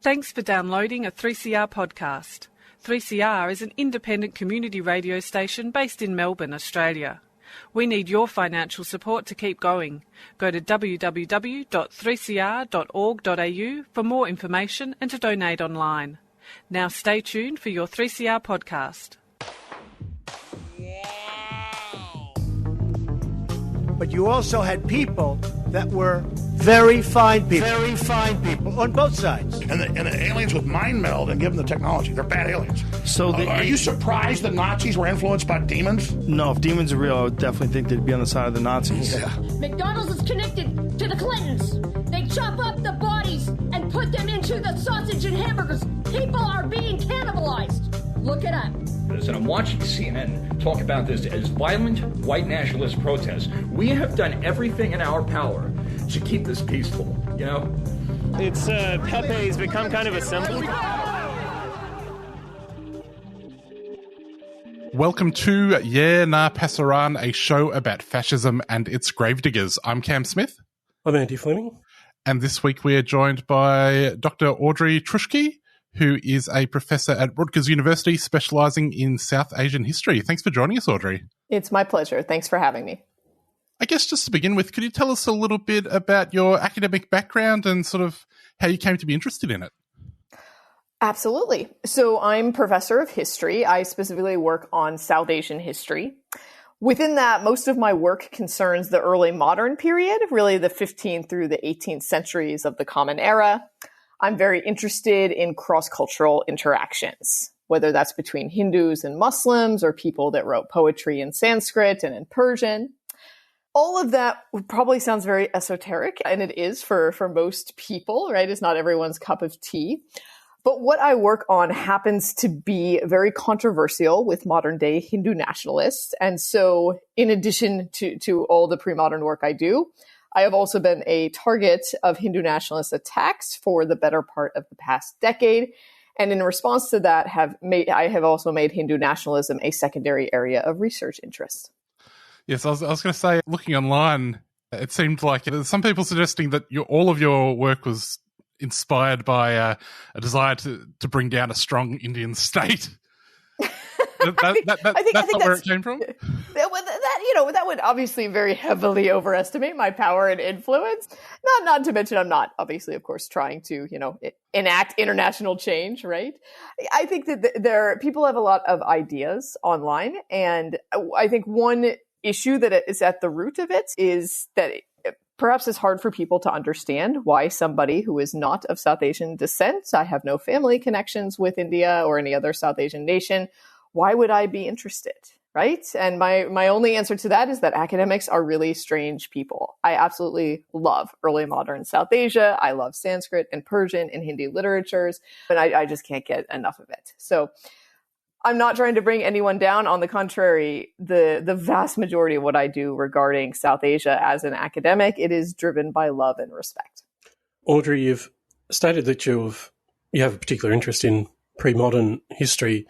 Thanks for downloading a 3CR podcast. 3CR is an independent community radio station based in Melbourne, Australia. We need your financial support to keep going. Go to www.3cr.org.au for more information and to donate online. Now stay tuned for your 3CR podcast. But you also had people that were very fine people on both sides. And the aliens would mind meld and give them the technology. They're bad aliens. So are you surprised the Nazis were influenced by demons? No, if demons are real, I would definitely think they'd be on the side of the Nazis. Yeah. McDonald's is connected to the Clintons. They chop up the bodies and put them into the sausage and hamburgers. People are being cannibalized. Look it up. And I'm watching CNN talk about this as violent white nationalist protests. We have done everything in our power to keep this peaceful, you know? It's Pepe has become kind of a symbol. Welcome to Yeah Nah Pasaran, a show about fascism and its gravediggers. I'm Cam Smith. I'm Andy Fleming. And this week we are joined by Dr Audrey Truschke, who is a professor at Rutgers University specialising in South Asian history. Thanks for joining us, Audrey. It's my pleasure. Thanks for having me. I guess just to begin with, could you tell us a little bit about your academic background and sort of how you came to be interested in it? Absolutely. So I'm professor of history. I specifically work on South Asian history. Within that, most of my work concerns the early modern period, really the 15th through the 18th centuries of the Common Era. I'm very interested in cross-cultural interactions, whether that's between Hindus and Muslims or people that wrote poetry in Sanskrit and in Persian. All of that probably sounds very esoteric, and it is for most people, right? It's not everyone's cup of tea. But what I work on happens to be very controversial with modern-day Hindu nationalists. And so in addition to all the pre-modern work I do, I have also been a target of Hindu nationalist attacks for the better part of the past decade. And in response to that, I have also made Hindu nationalism a secondary area of research interest. Yes, I was going to say, looking online, it seemed like there's some people suggesting that all of your work was inspired by a desire to bring down a strong Indian state. That's not where it came from? That would obviously very heavily overestimate my power and influence. Not to mention I'm not, obviously, of course, trying to, enact international change, right? I think that people have a lot of ideas online. And I think one issue that is at the root of it is that perhaps it's hard for people to understand why somebody who is not of South Asian descent, I have no family connections with India or any other South Asian nation, why would I be interested, right? And my only answer to that is that academics are really strange people. I absolutely love early modern South Asia. I love Sanskrit and Persian and Hindi literatures, but I just can't get enough of it. So I'm not trying to bring anyone down. On the contrary, the vast majority of what I do regarding South Asia as an academic, it is driven by love and respect. Audrey, you've stated that you have a particular interest in pre-modern history.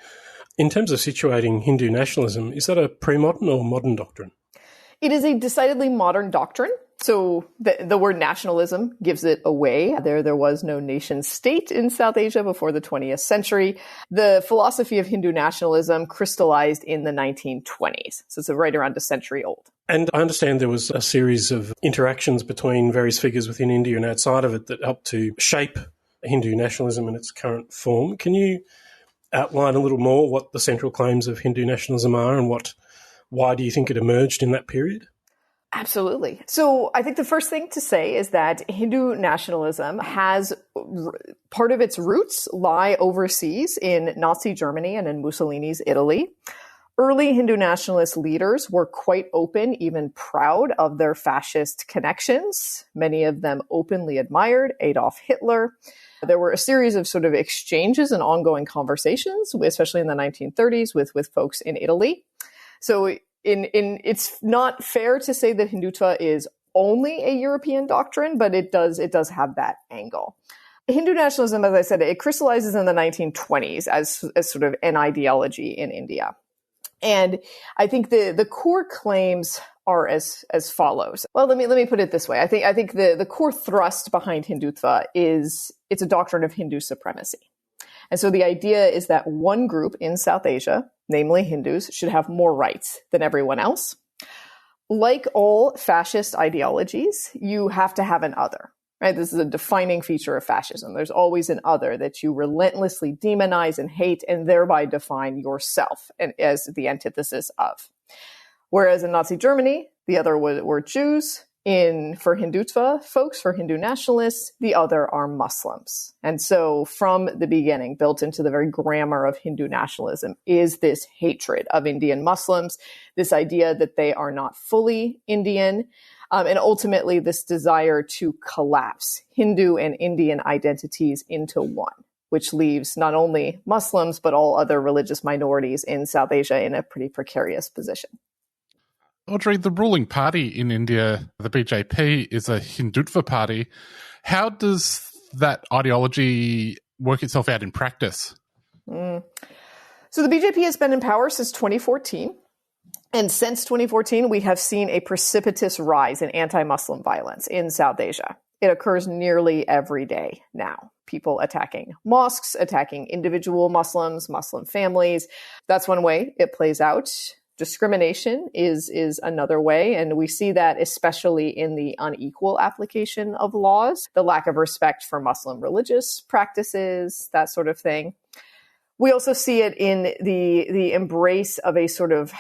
In terms of situating Hindu nationalism, is that a pre-modern or modern doctrine? It is a decidedly modern doctrine. So the word nationalism gives it away. There was no nation state in South Asia before the 20th century. The philosophy of Hindu nationalism crystallized in the 1920s. So it's right around a century old. And I understand there was a series of interactions between various figures within India and outside of it that helped to shape Hindu nationalism in its current form. Can you outline a little more what the central claims of Hindu nationalism are and why do you think it emerged in that period? Absolutely. So I think the first thing to say is that Hindu nationalism has part of its roots lie overseas in Nazi Germany and in Mussolini's Italy. Early Hindu nationalist leaders were quite open, even proud of their fascist connections. Many of them openly admired Adolf Hitler. There were a series of sort of exchanges and ongoing conversations, especially in the 1930s with folks in Italy. So it's not fair to say that Hindutva is only a European doctrine, but it does have that angle. Hindu nationalism, as I said, it crystallizes in the 1920s as sort of an ideology in India. And I think the core claims are as follows. Well, let me put it this way. I think the core thrust behind Hindutva is it's a doctrine of Hindu supremacy. And so the idea is that one group in South Asia, namely Hindus, should have more rights than everyone else. Like all fascist ideologies, you have to have an other, right? This is a defining feature of fascism. There's always an other that you relentlessly demonize and hate and thereby define yourself as the antithesis of. Whereas in Nazi Germany, the other were Jews. For Hindutva folks, for Hindu nationalists, the other are Muslims. And so from the beginning, built into the very grammar of Hindu nationalism, is this hatred of Indian Muslims, this idea that they are not fully Indian, and ultimately this desire to collapse Hindu and Indian identities into one, which leaves not only Muslims, but all other religious minorities in South Asia in a pretty precarious position. Audrey, the ruling party in India, the BJP, is a Hindutva party. How does that ideology work itself out in practice? So the BJP has been in power since 2014. And since 2014, we have seen a precipitous rise in anti-Muslim violence in South Asia. It occurs nearly every day now. People attacking mosques, attacking individual Muslims, Muslim families. That's one way it plays out. Discrimination is another way, and we see that especially in the unequal application of laws, the lack of respect for Muslim religious practices, that sort of thing. We also see it in the embrace of a sort of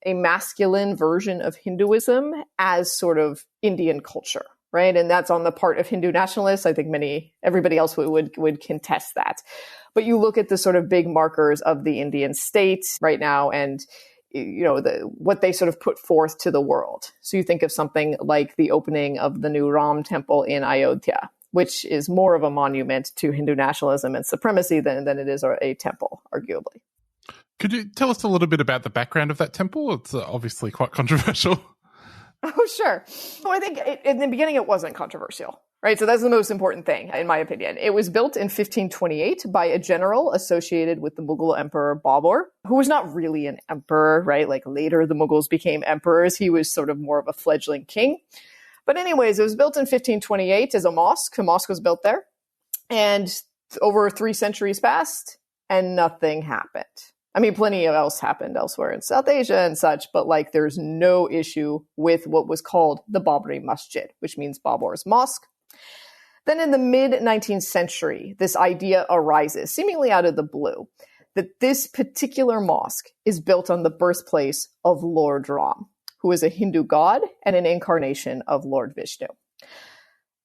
a masculine version of Hinduism as sort of Indian culture, right? And that's on the part of Hindu nationalists. I think everybody else would contest that. But you look at the sort of big markers of the Indian state right now, and what they sort of put forth to the world. So you think of something like the opening of the new Ram temple in Ayodhya, which is more of a monument to Hindu nationalism and supremacy than it is a temple, arguably. Could you tell us a little bit about the background of that temple? It's obviously quite controversial. Oh, sure. Well, I think in the beginning it wasn't controversial, right? So that's the most important thing, in my opinion. It was built in 1528 by a general associated with the Mughal emperor Babur, who was not really an emperor, right? Like later the Mughals became emperors. He was sort of more of a fledgling king. But anyways, it was built in 1528 as a mosque. The mosque was built there. And over 3 centuries passed and nothing happened. I mean, plenty else happened elsewhere in South Asia and such, but there's no issue with what was called the Babri Masjid, which means Babur's mosque. Then in the mid-19th century, this idea arises, seemingly out of the blue, that this particular mosque is built on the birthplace of Lord Ram, who is a Hindu god and an incarnation of Lord Vishnu.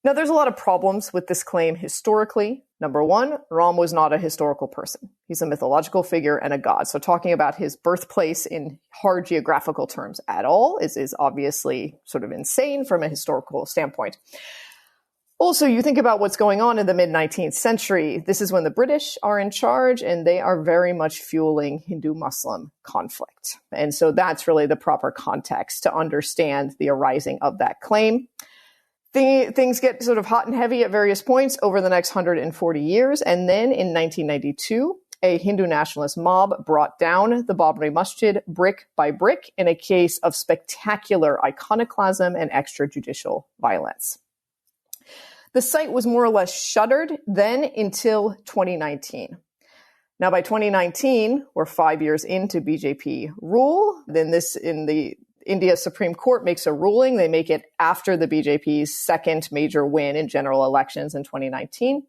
Now, there's a lot of problems with this claim historically. Number one, Ram was not a historical person. He's a mythological figure and a god. So talking about his birthplace in hard geographical terms at all is obviously sort of insane from a historical standpoint. Also, you think about what's going on in the mid-19th century. This is when the British are in charge, and they are very much fueling Hindu-Muslim conflict. And so that's really the proper context to understand the arising of that claim. Things get sort of hot and heavy at various points over the next 140 years. And then in 1992, a Hindu nationalist mob brought down the Babri Masjid brick by brick in a case of spectacular iconoclasm and extrajudicial violence. The site was more or less shuttered then until 2019. Now, by 2019, we're 5 years into BJP rule. Then India Supreme Court makes a ruling. They make it after the BJP's second major win in general elections in 2019.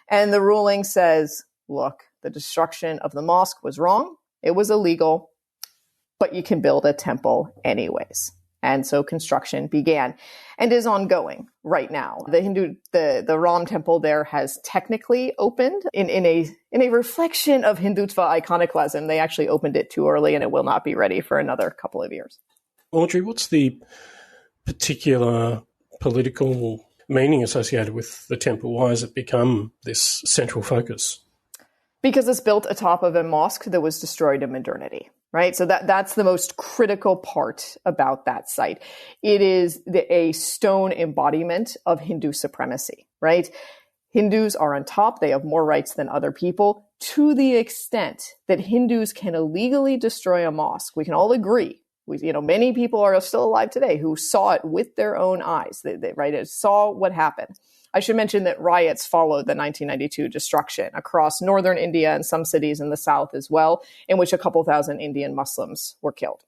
And the ruling says, look, the destruction of the mosque was wrong. It was illegal, but you can build a temple anyways. And so construction began and is ongoing right now. The Ram temple there has technically opened in a reflection of Hindutva iconoclasm. They actually opened it too early and it will not be ready for another couple of years. Audrey, what's the particular political meaning associated with the temple? Why has it become this central focus? Because it's built atop of a mosque that was destroyed in modernity, right? So that's the most critical part about that site. It is a stone embodiment of Hindu supremacy, right? Hindus are on top. They have more rights than other people to the extent that Hindus can illegally destroy a mosque. We can all agree Many people are still alive today who saw it with their own eyes. They saw what happened. I should mention that riots followed the 1992 destruction across northern India and some cities in the south as well, in which a couple thousand Indian Muslims were killed.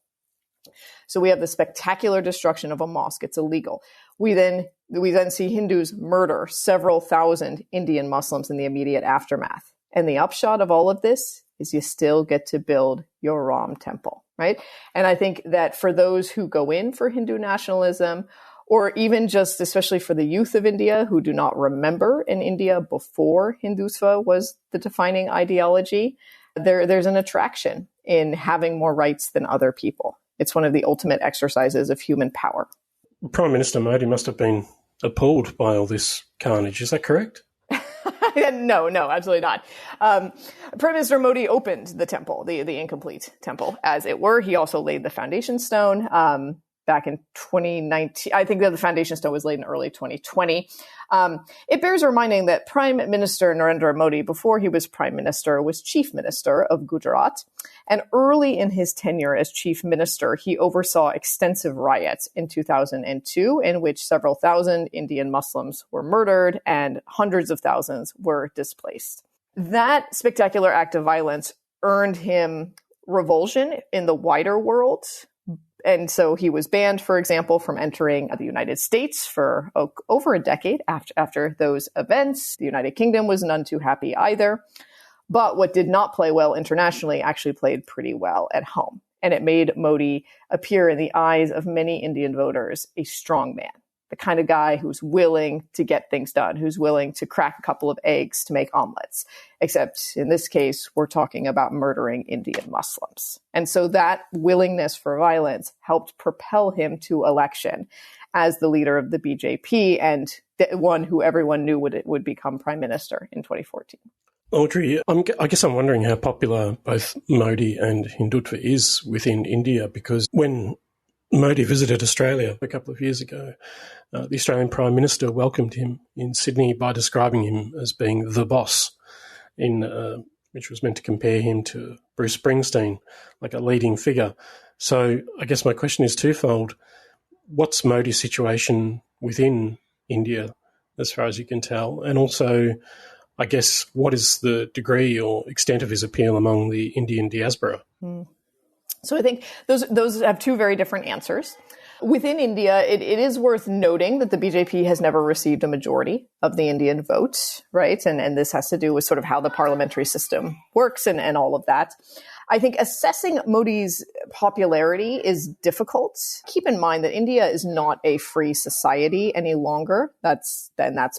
So we have the spectacular destruction of a mosque. It's illegal. We then see Hindus murder several thousand Indian Muslims in the immediate aftermath. And the upshot of all of this is you still get to build your Ram temple, right? And I think that for those who go in for Hindu nationalism, or even just especially for the youth of India who do not remember in India before Hindutva was the defining ideology, there's an attraction in having more rights than other people. It's one of the ultimate exercises of human power. Prime Minister Modi must have been appalled by all this carnage. Is that correct? No, absolutely not. Prime Minister Modi opened the temple, the incomplete temple, as it were. He also laid the foundation stone back in 2019. I think that the foundation stone was laid in early 2020. It bears reminding that Prime Minister Narendra Modi, before he was Prime Minister, was Chief Minister of Gujarat. And early in his tenure as Chief Minister, he oversaw extensive riots in 2002, in which several thousand Indian Muslims were murdered and hundreds of thousands were displaced. That spectacular act of violence earned him revulsion in the wider world. And so he was banned, for example, from entering the United States for over a decade after those events. The United Kingdom was none too happy either. But what did not play well internationally actually played pretty well at home. And it made Modi appear in the eyes of many Indian voters a strong man, the kind of guy who's willing to get things done, who's willing to crack a couple of eggs to make omelets. Except in this case, we're talking about murdering Indian Muslims. And so that willingness for violence helped propel him to election as the leader of the BJP and the one who everyone knew would become prime minister in 2014. Audrey, I guess I'm wondering how popular both Modi and Hindutva is within India, because when Modi visited Australia a couple of years ago, the Australian Prime Minister welcomed him in Sydney by describing him as being the boss, which was meant to compare him to Bruce Springsteen, like a leading figure. So I guess my question is twofold. What's Modi's situation within India, as far as you can tell? And also, I guess, what is the degree or extent of his appeal among the Indian diaspora? So I think those have two very different answers. Within India, it is worth noting that the BJP has never received a majority of the Indian vote, right? And this has to do with sort of how the parliamentary system works and all of that. I think assessing Modi's popularity is difficult. Keep in mind that India is not a free society any longer. That's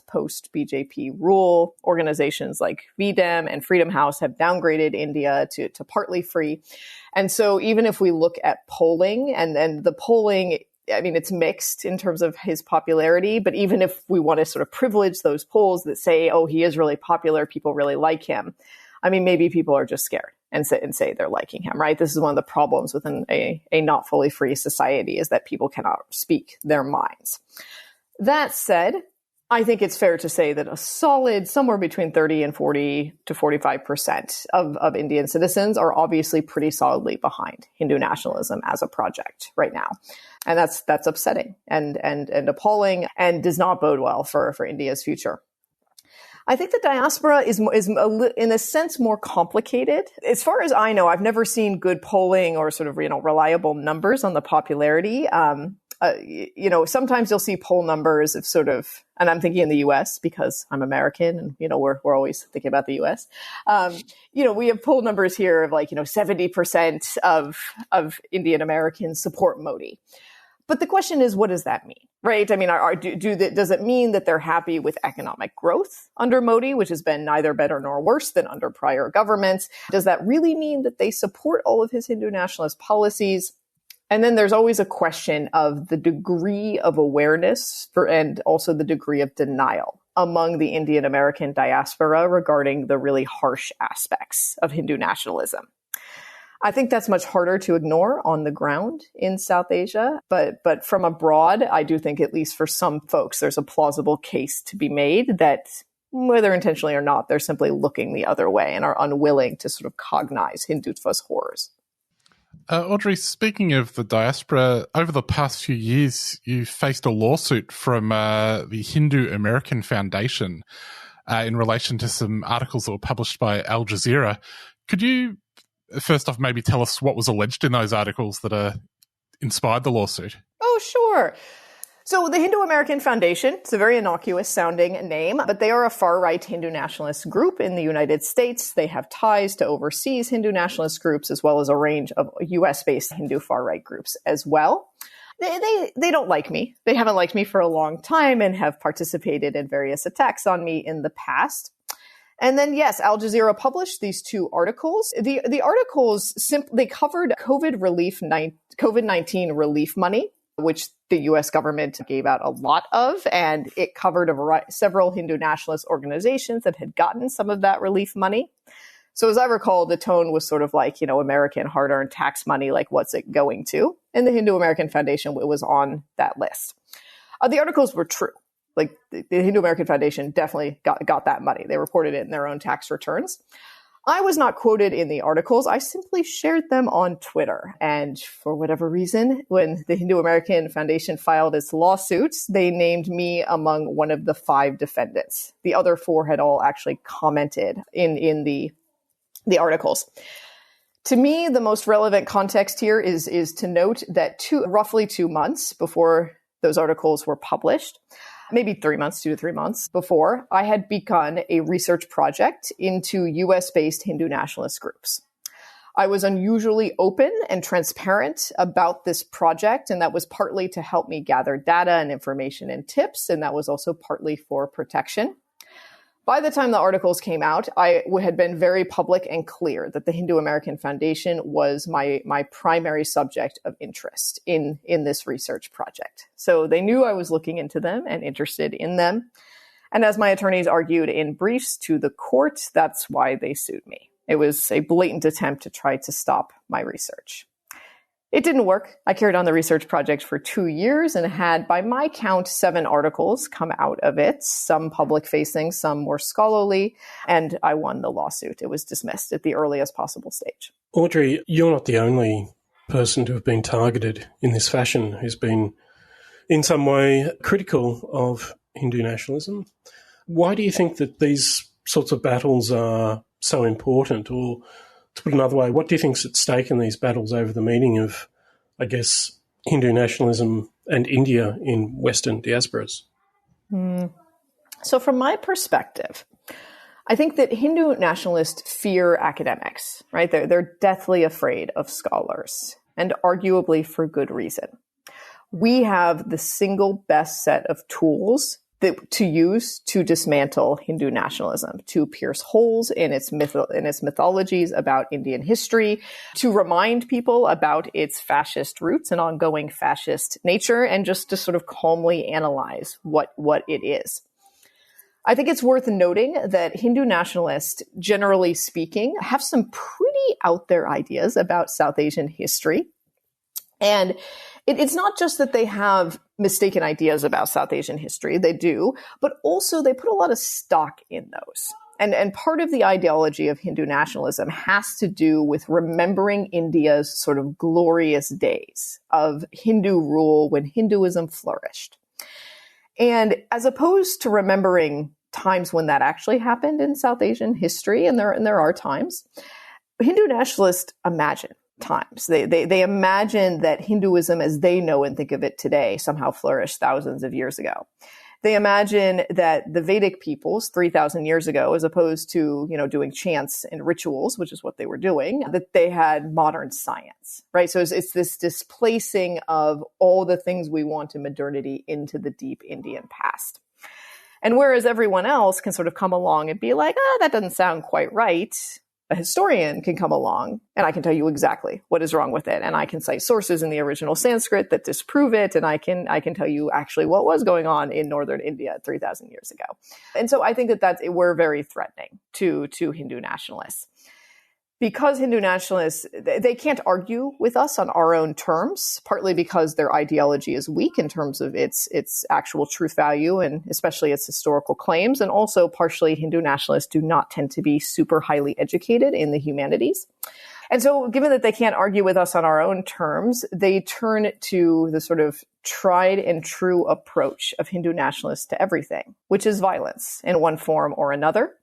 post-BJP rule. Organizations like VDEM and Freedom House have downgraded India to partly free. And so even if we look at polling, and the polling, I mean, it's mixed in terms of his popularity, but even if we want to sort of privilege those polls that say, oh, he is really popular, people really like him, I mean, maybe people are just scared and say they're liking him, right? This is one of the problems within a not fully free society, is that people cannot speak their minds. That said, I think it's fair to say that a solid somewhere between 30 and 40 to 45% of Indian citizens are obviously pretty solidly behind Hindu nationalism as a project right now. And that's upsetting and appalling and does not bode well for India's future. I think the diaspora is in a sense more complicated. As far as I know, I've never seen good polling or sort of, reliable numbers on the popularity. Sometimes you'll see poll numbers of sort of, and I'm thinking in the US because I'm American and, we're always thinking about the US. We have poll numbers here of 70% of Indian Americans support Modi. But the question is, what does that mean, right? I mean, does it mean that they're happy with economic growth under Modi, which has been neither better nor worse than under prior governments? Does that really mean that they support all of his Hindu nationalist policies? And then there's always a question of the degree of awareness and also the degree of denial among the Indian American diaspora regarding the really harsh aspects of Hindu nationalism. I think that's much harder to ignore on the ground in South Asia, but from abroad, I do think at least for some folks, there's a plausible case to be made that whether intentionally or not, they're simply looking the other way and are unwilling to sort of cognize Hindutva's horrors. Audrey, speaking of the diaspora, over the past few years, you faced a lawsuit from the Hindu American Foundation in relation to some articles that were published by Al Jazeera. Could you, first off, maybe tell us what was alleged in those articles that inspired the lawsuit? Oh, sure. So the Hindu American Foundation, it's a very innocuous sounding name, but they are a far-right Hindu nationalist group in the United States. They have ties to overseas Hindu nationalist groups as well as a range of US-based Hindu far-right groups as well. They don't like me. They haven't liked me for a long time and have participated in various attacks on me in the past. And then, yes, Al Jazeera published these two articles. The articles they covered COVID-19 relief money, which the U.S. government gave out a lot of, and it covered several Hindu nationalist organizations that had gotten some of that relief money. So as I recall, the tone was sort of like, American hard-earned tax money, like what's it going to? And the Hindu American Foundation was on that list. The articles were true. Like the Hindu American Foundation definitely got that money. They reported it in their own tax returns. I was not quoted in the articles. I simply shared them on Twitter. And for whatever reason, when the Hindu American Foundation filed its lawsuits, they named me among one of the 5 defendants. The other 4 had all actually commented in the articles. To me, the most relevant context here is to note that roughly 2 months before those articles were published, maybe 3 months, 2 to 3 months before, I had begun a research project into US-based Hindu nationalist groups. I was unusually open and transparent about this project, and that was partly to help me gather data and information and tips, and that was also partly for protection. By the time the articles came out, I had been very public and clear that the Hindu American Foundation was my primary subject of interest in this research project. So they knew I was looking into them and interested in them. And as my attorneys argued in briefs to the court, that's why they sued me. It was a blatant attempt to try to stop my research. It didn't work. I carried on the research project for 2 years and had, by my count, 7 articles come out of it, some public-facing, some more scholarly, and I won the lawsuit. It was dismissed at the earliest possible stage. Audrey, you're not the only person to have been targeted in this fashion who's been in some way critical of Hindu nationalism. Why do you think that these sorts of battles are so important? Or to put another way, what do you think's at stake in these battles over the meaning of, I guess, Hindu nationalism and India in Western diasporas? So from my perspective, I think that Hindu nationalists fear academics, right? They're deathly afraid of scholars, and arguably for good reason. We have the single best set of tools to use to dismantle Hindu nationalism, to pierce holes in its mythologies about Indian history, to remind people about its fascist roots and ongoing fascist nature, and just to sort of calmly analyze what it is. I think it's worth noting that Hindu nationalists, generally speaking, have some pretty out there ideas about South Asian history. And it's not just that they have mistaken ideas about South Asian history, they do, but also they put a lot of stock in those. And part of the ideology of Hindu nationalism has to do with remembering India's sort of glorious days of Hindu rule when Hinduism flourished. And as opposed to remembering times when that actually happened in South Asian history, and there are times, Hindu nationalists imagine times. They imagine that Hinduism as they know and think of it today somehow flourished thousands of years ago. They imagine that the Vedic peoples 3,000 years ago, as opposed to, doing chants and rituals, which is what they were doing, that they had modern science, right? So it's this displacing of all the things we want in modernity into the deep Indian past. And whereas everyone else can sort of come along and be like, that doesn't sound quite right, a historian can come along and I can tell you exactly what is wrong with it. And I can cite sources in the original Sanskrit that disprove it. And I can tell you actually what was going on in northern India 3,000 years ago. And so I think we're very threatening to Hindu nationalists. Because Hindu nationalists, they can't argue with us on our own terms, partly because their ideology is weak in terms of its actual truth value and especially its historical claims. And also partially Hindu nationalists do not tend to be super highly educated in the humanities. And so given that they can't argue with us on our own terms, they turn to the sort of tried and true approach of Hindu nationalists to everything, which is violence in one form or another.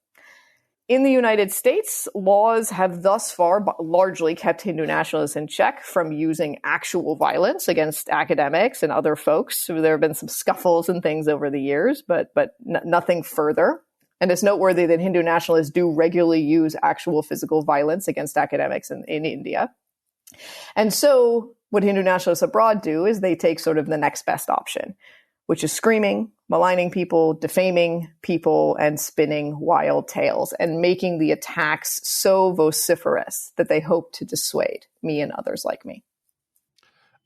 In the United States, laws have thus far largely kept Hindu nationalists in check from using actual violence against academics and other folks. So there have been some scuffles and things over the years, but nothing further. And it's noteworthy that Hindu nationalists do regularly use actual physical violence against academics in India. And so what Hindu nationalists abroad do is they take sort of the next best option, which is screaming, maligning people, defaming people, and spinning wild tales, and making the attacks so vociferous that they hope to dissuade me and others like me.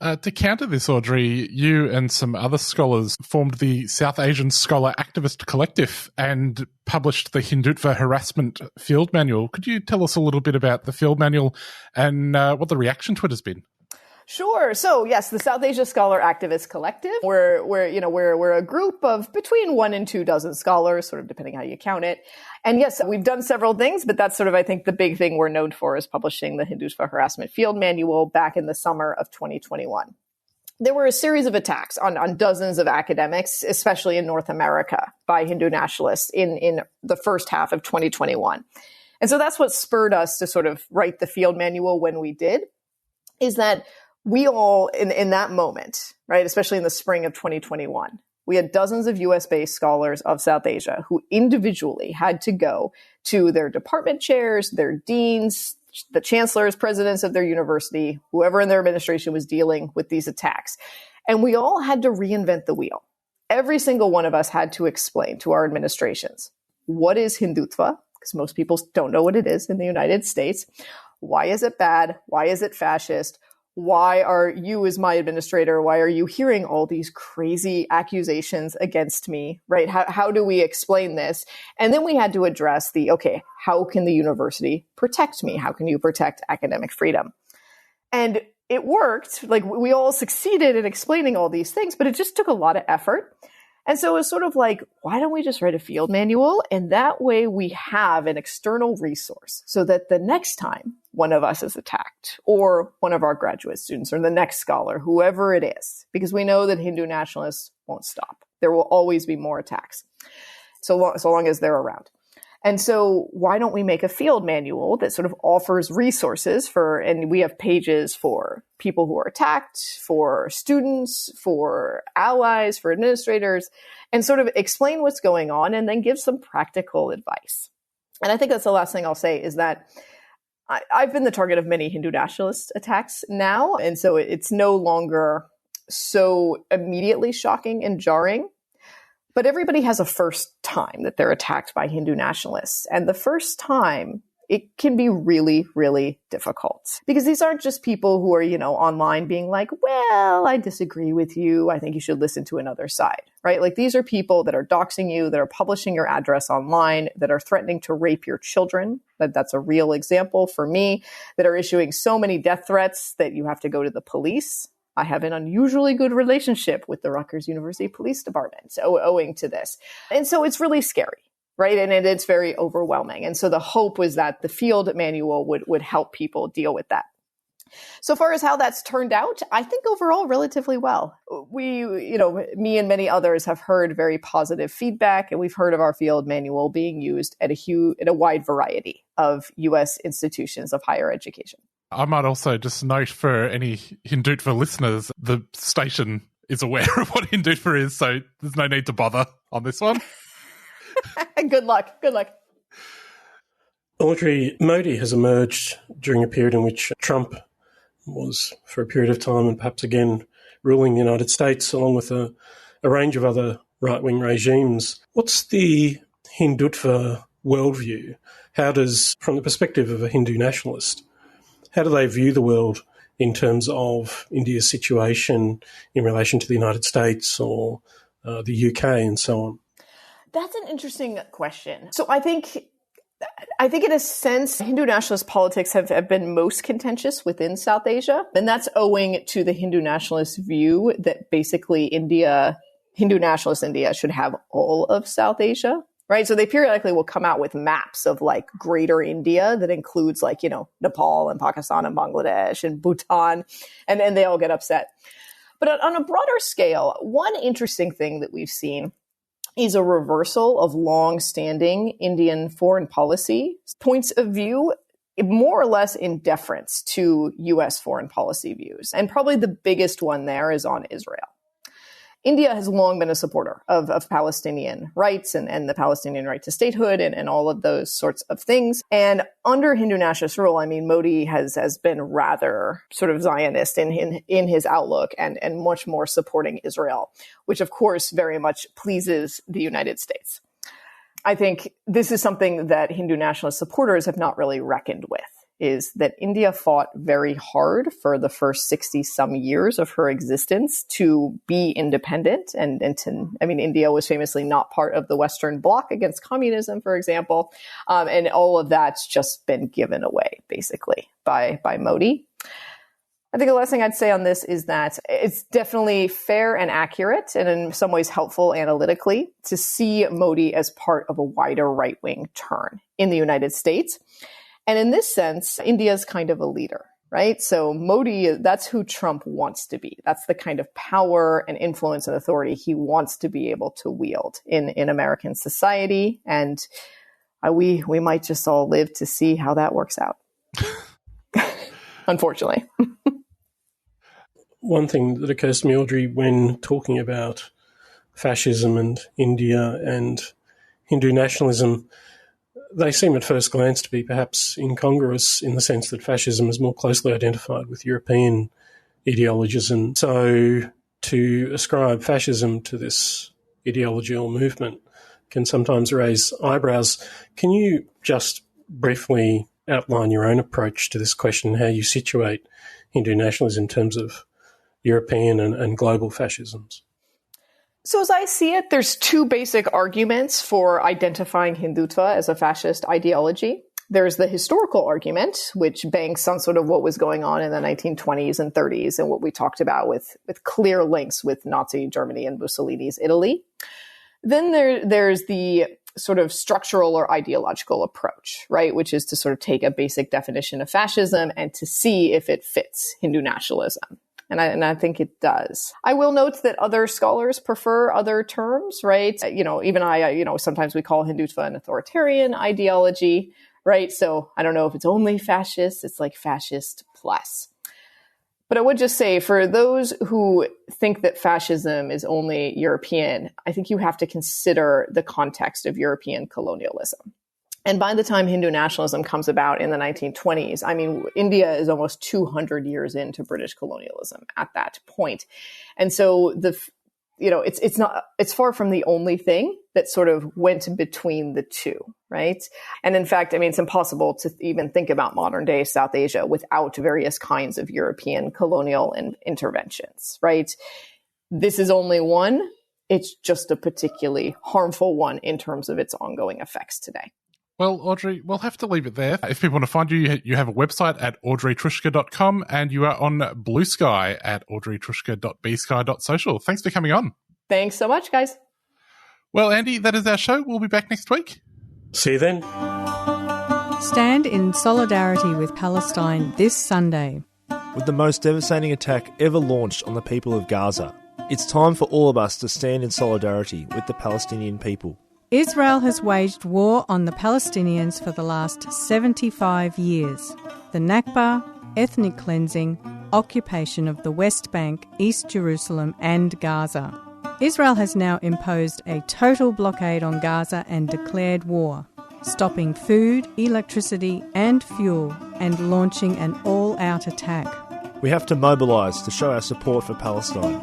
To counter this, Audrey, you and some other scholars formed the South Asian Scholar Activist Collective and published the Hindutva Harassment Field Manual. Could you tell us a little bit about the field manual and what the reaction to it has been? Sure. So yes, the South Asia Scholar Activist Collective. We're a group of between 1 and 2 dozen scholars, sort of depending how you count it. And yes, we've done several things, but that's sort of, I think, the big thing we're known for is publishing the Hindutva Harassment Field Manual back in the summer of 2021. There were a series of attacks on dozens of academics, especially in North America, by Hindu nationalists in the first half of 2021. And so that's what spurred us to sort of write the field manual when we did, is that we all, in that moment, right, especially in the spring of 2021, we had dozens of US-based scholars of South Asia who individually had to go to their department chairs, their deans, the chancellors, presidents of their university, whoever in their administration was dealing with these attacks. And we all had to reinvent the wheel. Every single one of us had to explain to our administrations, what is Hindutva? Because most people don't know what it is in the United States. Why is it bad? Why is it fascist? Why are you, as my administrator, why are you hearing all these crazy accusations against me, right? How do we explain this? And then we had to address okay, how can the university protect me? How can you protect academic freedom? And it worked. Like, we all succeeded in explaining all these things, but it just took a lot of effort. And so it was sort of like, why don't we just write a field manual? And that way we have an external resource so that the next time one of us is attacked, or one of our graduate students, or the next scholar, whoever it is, because we know that Hindu nationalists won't stop. There will always be more attacks, so long as they're around. And so why don't we make a field manual that sort of offers resources and we have pages for people who are attacked, for students, for allies, for administrators, and sort of explain what's going on and then give some practical advice. And I think that's the last thing I'll say is that I've been the target of many Hindu nationalist attacks now. And so it's no longer so immediately shocking and jarring. But everybody has a first time that they're attacked by Hindu nationalists. And the first time, it can be really, really difficult. Because these aren't just people who are, online being like, well, I disagree with you. I think you should listen to another side, right? Like, these are people that are doxing you, that are publishing your address online, that are threatening to rape your children. That's a real example for me, that are issuing so many death threats that you have to go to the police. I have an unusually good relationship with the Rutgers University Police Department, owing to this. And so it's really scary, right? And it's very overwhelming. And so the hope was that the field manual would help people deal with that. So far as how that's turned out, I think overall relatively well. We, me and many others have heard very positive feedback, and we've heard of our field manual being used at a wide variety of U.S. institutions of higher education. I might also just note for any Hindutva listeners, the station is aware of what Hindutva is, so there's no need to bother on this one. Good luck. Good luck. Audrey, Modi has emerged during a period in which Trump was, for a period of time, and perhaps again, ruling the United States, along with a range of other right-wing regimes. What's the Hindutva worldview? How does, from the perspective of a Hindu nationalist, how do they view the world in terms of India's situation in relation to the United States or the UK and so on? That's an interesting question. So I think in a sense, Hindu nationalist politics have been most contentious within South Asia. And that's owing to the Hindu nationalist view that basically Hindu nationalist India should have all of South Asia. right? So they periodically will come out with maps of like greater India that includes like, Nepal and Pakistan and Bangladesh and Bhutan, and then they all get upset. But on a broader scale, one interesting thing that we've seen is a reversal of long-standing Indian foreign policy points of view, more or less in deference to U.S. foreign policy views. And probably the biggest one there is on Israel. India has long been a supporter of Palestinian rights and the Palestinian right to statehood and all of those sorts of things. And under Hindu nationalist rule, Modi has been rather sort of Zionist in his outlook and much more supporting Israel, which of course very much pleases the United States. I think this is something that Hindu nationalist supporters have not really reckoned with, is that India fought very hard for the first 60-some years of her existence to be independent. India was famously not part of the Western Bloc against communism, for example. And all of that's just been given away, basically, by Modi. I think the last thing I'd say on this is that it's definitely fair and accurate and in some ways helpful analytically to see Modi as part of a wider right-wing turn in the United States. And in this sense, India's kind of a leader, right? So Modi, that's who Trump wants to be. That's the kind of power and influence and authority he wants to be able to wield in American society. And we might just all live to see how that works out. Unfortunately. One thing that occurs to me, Audrey, when talking about fascism and India and Hindu nationalism, they seem at first glance to be perhaps incongruous in the sense that fascism is more closely identified with European ideologies. And so to ascribe fascism to this ideology or movement can sometimes raise eyebrows. Can you just briefly outline your own approach to this question, how you situate Hindu nationalism in terms of European and global fascisms? So as I see it, there's two basic arguments for identifying Hindutva as a fascist ideology. There's the historical argument, which banks on sort of what was going on in the 1920s and 30s and what we talked about with clear links with Nazi Germany and Mussolini's Italy. Then there's the sort of structural or ideological approach, right, which is to sort of take a basic definition of fascism and to see if it fits Hindu nationalism. And I think it does. I will note that other scholars prefer other terms, right? Even I, sometimes we call Hindutva an authoritarian ideology, right? So I don't know if it's only fascist, it's like fascist plus. But I would just say for those who think that fascism is only European, I think you have to consider the context of European colonialism. And by the time Hindu nationalism comes about in the 1920s, India is almost 200 years into British colonialism at that point. And so it's far from the only thing that sort of went between the two, right? And in fact, it's impossible to even think about modern day South Asia without various kinds of European colonial interventions, right? This is only one. It's just a particularly harmful one in terms of its ongoing effects today. Well, Audrey, we'll have to leave it there. If people want to find you, you have a website at audreytruschke.com and you are on Blue Sky at audreytruschke.bsky.social. Thanks for coming on. Thanks so much, guys. Well, Andy, that is our show. We'll be back next week. See you then. Stand in solidarity with Palestine this Sunday. With the most devastating attack ever launched on the people of Gaza, it's time for all of us to stand in solidarity with the Palestinian people. Israel has waged war on the Palestinians for the last 75 years. The Nakba, ethnic cleansing, occupation of the West Bank, East Jerusalem and Gaza. Israel has now imposed a total blockade on Gaza and declared war, stopping food, electricity and fuel and launching an all-out attack. We have to mobilise to show our support for Palestine.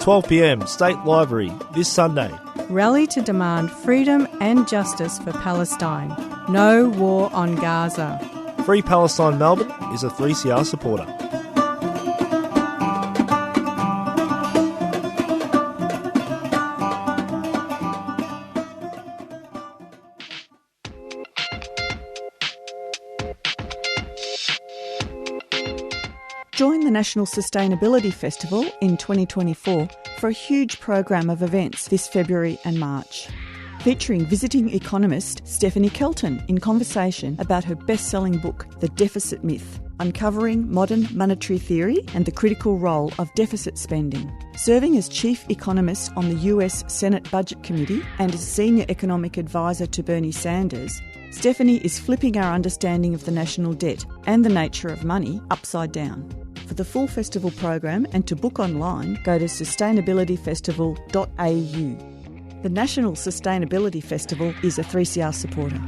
12 p.m, State Library, this Sunday. Rally to demand freedom and justice for Palestine. No war on Gaza. Free Palestine Melbourne is a 3CR supporter. Join the National Sustainability Festival in 2024 for a huge program of events this February and March. featuring visiting economist Stephanie Kelton in conversation about her best-selling book, The Deficit Myth, uncovering modern monetary theory and the critical role of deficit spending. Serving as chief economist on the US Senate Budget Committee and as senior economic advisor to Bernie Sanders, Stephanie is flipping our understanding of the national debt and the nature of money upside down. For the full festival program and to book online, go to sustainabilityfestival.au. The National Sustainability Festival is a 3CR supporter.